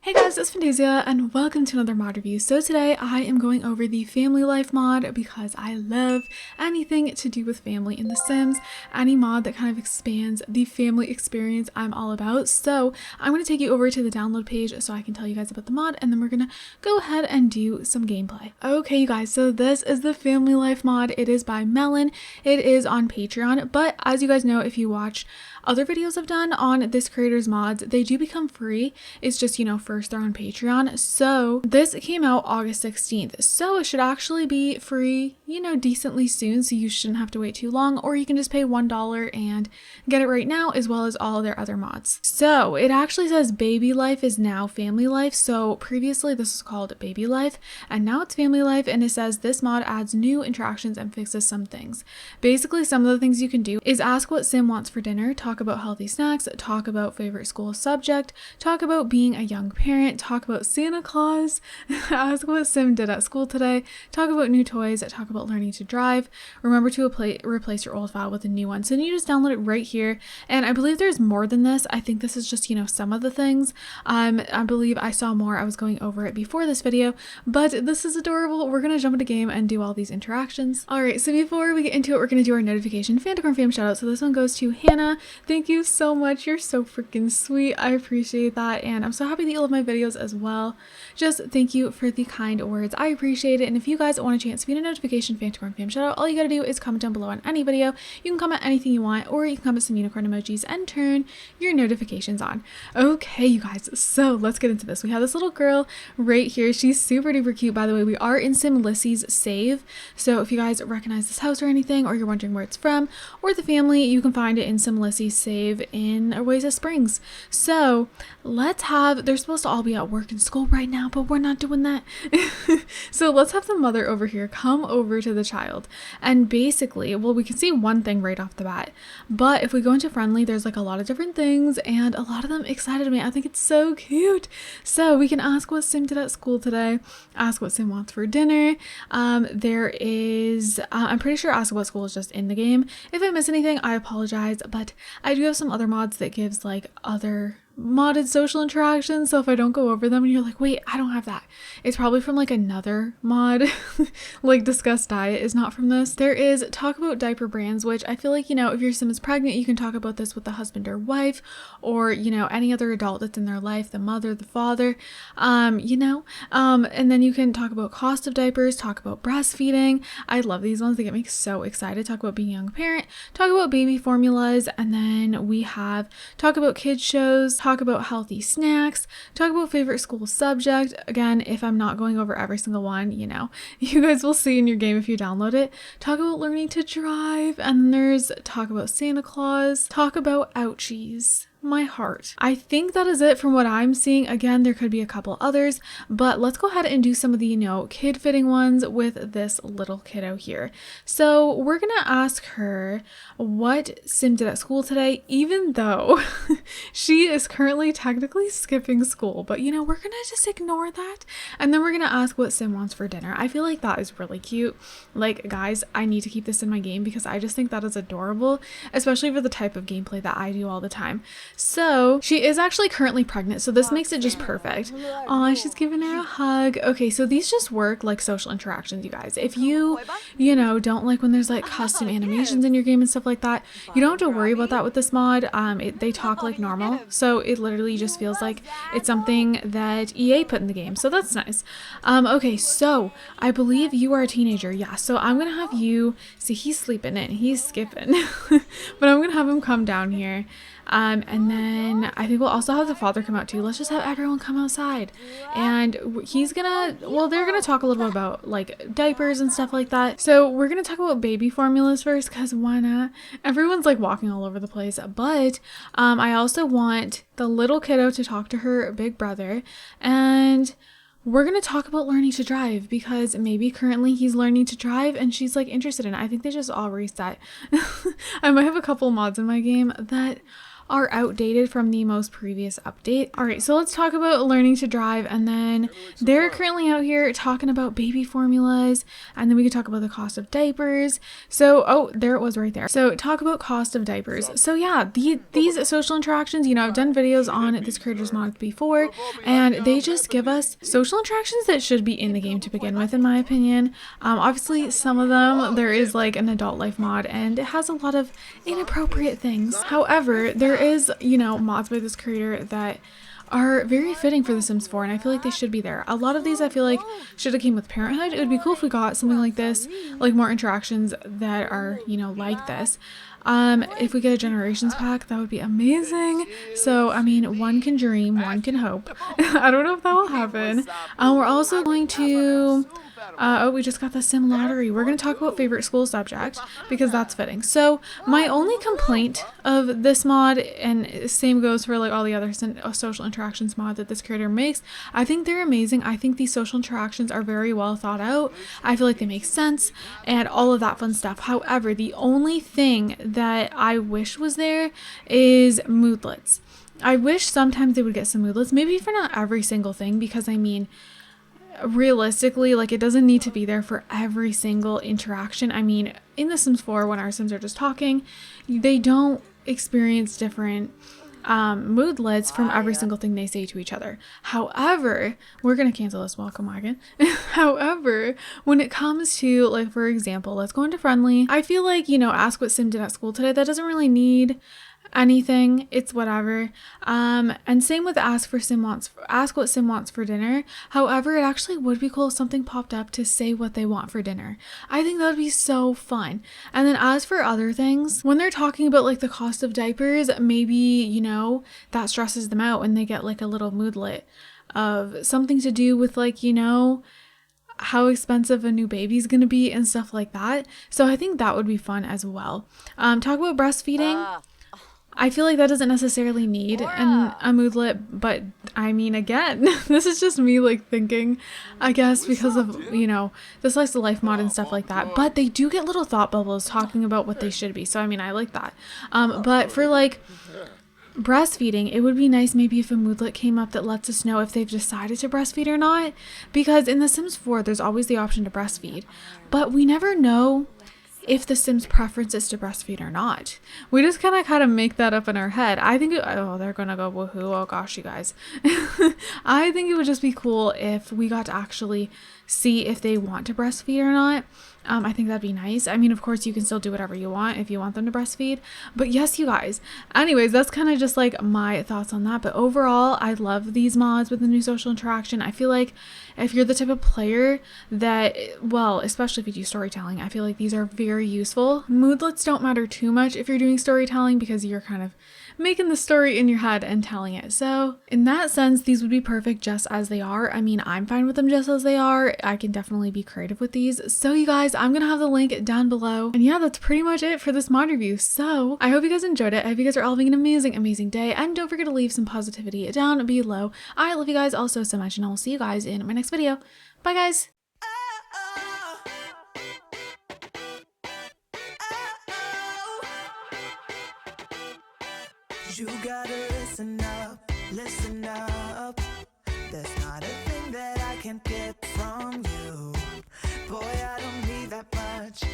Hey guys, it's Fantayzia and welcome to another mod review. So today I am going over the family life mod because I love anything to do with family in The Sims. Any mod that kind of expands the family experience I'm all about. So I'm going to take you over to the download page so I can tell you guys about the mod, and then we're going to go ahead and do some gameplay. Okay you guys, so this is the family life mod. It is by Melunn. It is on Patreon, but as you guys know, if you watch other videos I've done on this creator's mods, they do become free. It's just, first they're on Patreon. So this came out August 16th. So it should actually be free, decently soon. So you shouldn't have to wait too long, or you can just pay $1 and get it right now, as well as all their other mods. So it actually says baby life is now family life. So previously this was called baby life and now it's family life. And it says this mod adds new interactions and fixes some things. Basically, some of the things you can do is ask what Sim wants for dinner, talk about healthy snacks, talk about favorite school subject, talk about being a young parent, talk about Santa Claus, ask what Sim did at school today, talk about new toys, talk about learning to drive, remember to replace your old file with a new one. So then you just download it right here, and I believe there's more than this. I think this is just, some of the things. I believe I saw more. I was going over it before this video, but this is adorable. We're gonna jump into game and do all these interactions. All right, so before we get into it, we're gonna do our notification Fantacorn fam shout out. So this one goes to Hannah. Thank you so much. You're so freaking sweet. I appreciate that. And I'm so happy that you love my videos as well. Just thank you for the kind words. I appreciate it. And if you guys want a chance to be in a notification Fantacorn fam shout out, all you gotta do is comment down below on any video. You can comment anything you want, or you can comment some unicorn emojis and turn your notifications on. Okay, you guys, so let's get into this. We have this little girl right here. She's super duper cute, by the way. We are in Sim Lissy's save. So if you guys recognize this house or anything, or you're wondering where it's from, or the family, you can find it in Sim Lissy's save in Oasis Springs. So they're supposed to all be at work and school right now, but we're not doing that. So let's have the mother over here come over to the child. And basically, well, we can see one thing right off the bat, but if we go into friendly, there's like a lot of different things, and a lot of them excited me. I think it's so cute. So we can ask what Sim did at school today, ask what Sim wants for dinner. There is, I'm pretty sure ask what school is just in the game. If I miss anything, I apologize, but I do have some other mods that gives like other modded social interactions, so if I don't go over them and you're like, wait, I don't have that, it's probably from like another mod. Like discuss diet is not from this. There is talk about diaper brands, which I feel like, if your Sim is pregnant, you can talk about this with the husband or wife, or any other adult that's in their life, the mother, the father, and then you can talk about cost of diapers, talk about breastfeeding. I love these ones, they get me so excited. Talk about being a young parent, talk about baby formulas, and then we have talk about kids shows, talk about healthy snacks, talk about favorite school subject. Again, if I'm not going over every single one, you guys will see in your game if you download it. Talk about learning to drive, and then there's talk about Santa Claus, talk about ouchies. My heart. I think that is it from what I'm seeing. Again, there could be a couple others, but let's go ahead and do some of the, kid fitting ones with this little kiddo here. So we're gonna ask her what Sim did at school today, even though she is currently technically skipping school, but we're gonna just ignore that. And then we're gonna ask what Sim wants for dinner. I feel like that is really cute. Like, guys, I need to keep this in my game because I just think that is adorable, especially for the type of gameplay that I do all the time. So she is actually currently pregnant, so this makes it just perfect. Aw, she's giving her a hug. Okay, so these just work like social interactions, you guys. If you don't like when there's like custom animations in your game and stuff like that, you don't have to worry about that with this mod. They talk like normal, so it literally just feels like it's something that EA put in the game, so that's nice. Okay, so I believe you are a teenager. Yeah, so I'm gonna have you see, he's sleeping in, he's skipping, but I'm gonna have him come down here. And then I think we'll also have the father come out too. Let's just have everyone come outside, and they're gonna talk a little bit about like diapers and stuff like that. So we're gonna talk about baby formulas first, because why not? Everyone's like walking all over the place, but I also want the little kiddo to talk to her big brother, and we're going to talk about learning to drive, because maybe currently he's learning to drive and she's like interested in it. I think they just all reset. I might have a couple mods in my game that are outdated from the most previous update. All right, so let's talk about learning to drive, and then they're currently out here talking about baby formulas, and then we could talk about the cost of diapers. So, oh, there it was right there. So talk about cost of diapers. So yeah, these social interactions, you know, I've done videos on this creators mod before, and they just give us social interactions that should be in the game to begin with, in my opinion. Obviously some of them, there is like an adult life mod, and it has a lot of inappropriate things. However, there is, you know, mods by this creator that are very fitting for The Sims 4, and I feel like they should be there. A lot of these I feel like should have came with Parenthood. It would be cool if we got something like this, like more interactions that are, you know, like this. If we get a Generations pack, that would be amazing. So, I mean, one can dream, one can hope. I don't know if that will happen. We're also going to... oh, we just got the sim lottery. We're going to talk about favorite school subject because that's fitting. So my only complaint of this mod, and same goes for like all the other social interactions mod that this creator makes, I think they're amazing. I think these social interactions are very well thought out. I feel like they make sense and all of that fun stuff. However, the only thing that I wish was there is moodlets. I wish sometimes they would get some moodlets, maybe for not every single thing, because I mean, realistically, like, it doesn't need to be there for every single interaction. I mean, in The Sims 4, when our Sims are just talking, they don't experience different moodlets from every single thing they say to each other. However, we're gonna cancel this. Welcome, Morgan. However, when it comes to, like, for example, let's go into friendly. I feel like, you know, ask what Sim did at school today. That doesn't really need anything, it's whatever. And same with ask what Sim wants for dinner. However, it actually would be cool if something popped up to say what they want for dinner. I think that would be so fun. And then as for other things, when they're talking about like the cost of diapers, maybe, you know, that stresses them out and they get like a little moodlet of something to do with, like, you know, how expensive a new baby's gonna be and stuff like that. So I think that would be fun as well. Talk about breastfeeding. I feel like that doesn't necessarily need a moodlet, but I mean, again, this is just me like thinking, I guess, because of, you know, the slice of life mod and stuff like that. But they do get little thought bubbles talking about what they should be. So I mean, I like that. But for like breastfeeding, it would be nice maybe if a moodlet came up that lets us know if they've decided to breastfeed or not. Because in The Sims 4, there's always the option to breastfeed, but we never know if the Sim's preference is to breastfeed or not. We just kind of make that up in our head. I think, oh, they're gonna go woohoo. Oh gosh, you guys. I think it would just be cool if we got to actually see if they want to breastfeed or not. I think that'd be nice. I mean, of course, you can still do whatever you want if you want them to breastfeed. But yes, you guys. Anyways, that's kind of just like my thoughts on that. But overall, I love these mods with the new social interaction. I feel like if you're the type of player that, well, especially if you do storytelling, I feel like these are very useful. Moodlets don't matter too much if you're doing storytelling because you're kind of making the story in your head and telling it. So in that sense, these would be perfect just as they are. I mean, I'm fine with them just as they are. I can definitely be creative with these. So you guys, I'm gonna have the link down below. And yeah, that's pretty much it for this mod review. So I hope you guys enjoyed it. I hope you guys are all having an amazing day. And don't forget to leave some positivity down below. I love you guys all so much, and I will see you guys in my next video. Bye guys. You gotta listen up, listen up. There's not a thing that I can't get from you. Boy, I don't need that much,